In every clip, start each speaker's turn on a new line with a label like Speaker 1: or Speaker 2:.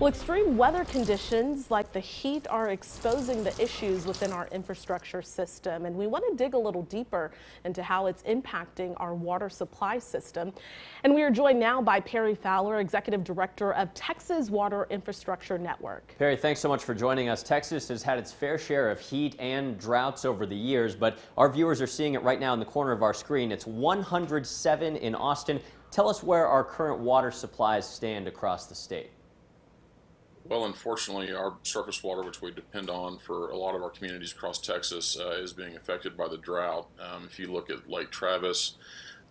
Speaker 1: Well, extreme weather conditions like the heat are exposing the issues within our infrastructure system, and we want to dig a little deeper into how it's impacting our water supply system. And we are joined now by Perry Fowler, Executive Director of Texas Water Infrastructure Network.
Speaker 2: Perry, thanks so much for joining us. Texas has had its fair share of heat and droughts over the years, but our viewers are seeing it right now in the corner of our screen. It's 107 in Austin. Tell us where our current water supplies stand across the state.
Speaker 3: Well, unfortunately, our surface water, which we depend on for a lot of our communities across Texas, is being affected by the drought. If you look at Lake Travis,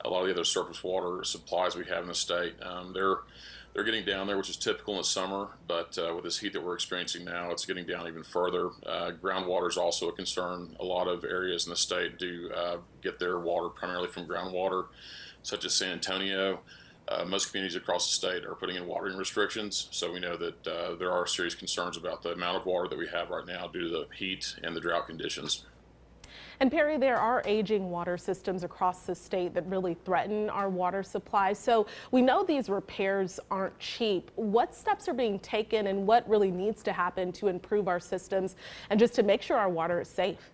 Speaker 3: a lot of the other surface water supplies we have in the state, they're getting down there, which is typical in the summer. But with this heat that we're experiencing now, it's getting down even further. Groundwater is also a concern. A lot of areas in the state do get their water primarily from groundwater, such as San Antonio. Most communities across the state are putting in watering restrictions, so we know that there are serious concerns about the amount of water that we have right now due to the heat and the drought conditions.
Speaker 1: And Perry, there are aging water systems across the state that really threaten our water supply. So we know these repairs aren't cheap. What steps are being taken and what really needs to happen to improve our systems and just to make sure our water is safe?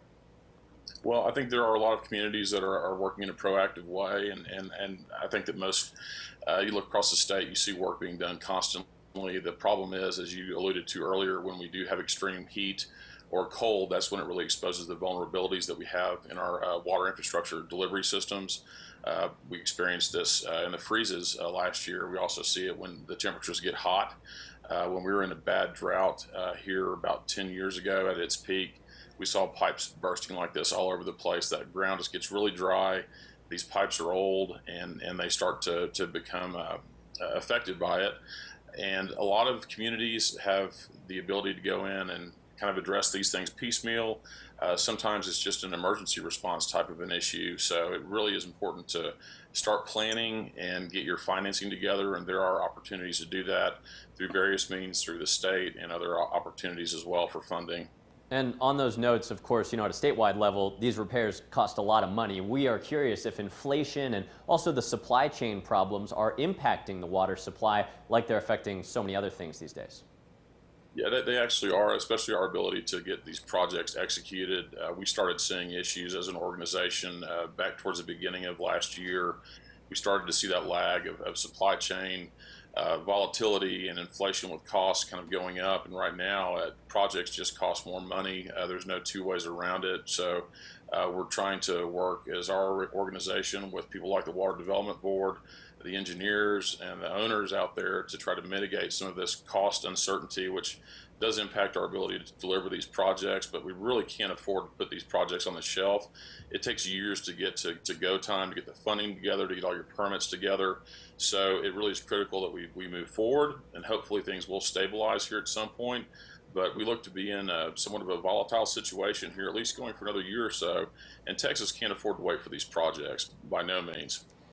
Speaker 3: Well, I think there are a lot of communities that are working in a proactive way, and I think that most, you look across the state, you see work being done constantly. The problem is, as you alluded to earlier, when we do have extreme heat or cold, that's when it really exposes the vulnerabilities that we have in our water infrastructure delivery systems. We experienced this in the freezes last year. We also see it when the temperatures get hot. When we were in a bad drought here about 10 years ago at its peak, we saw pipes bursting like this all over the place. That ground just gets really dry. These pipes are old and they start to become affected by it. And a lot of communities have the ability to go in and kind of address these things piecemeal. Sometimes it's just an emergency response type of an issue. So it really is important to start planning and get your financing together. And there are opportunities to do that through various means through the state and other opportunities as well for funding.
Speaker 2: And on those notes, of course, at a statewide level, these repairs cost a lot of money. We are curious if inflation and also the supply chain problems are impacting the water supply like they're affecting so many other things these days.
Speaker 3: Yeah, they actually are, especially our ability to get these projects executed. We started seeing issues as an organization back towards the beginning of last year. We started to see that lag of supply chain volatility and inflation with costs kind of going up. And right now, projects just cost more money. There's no two ways around it. So we're trying to work as our organization with people like the Water Development Board, the engineers and the owners out there to try to mitigate some of this cost uncertainty, which does impact our ability to deliver these projects, but we really can't afford to put these projects on the shelf. It takes years to get to go time, to get the funding together, to get all your permits together. So it really is critical that we move forward, and hopefully things will stabilize here at some point. But we look to be in somewhat of a volatile situation here, at least going for another year or so. And Texas can't afford to wait for these projects, by no means.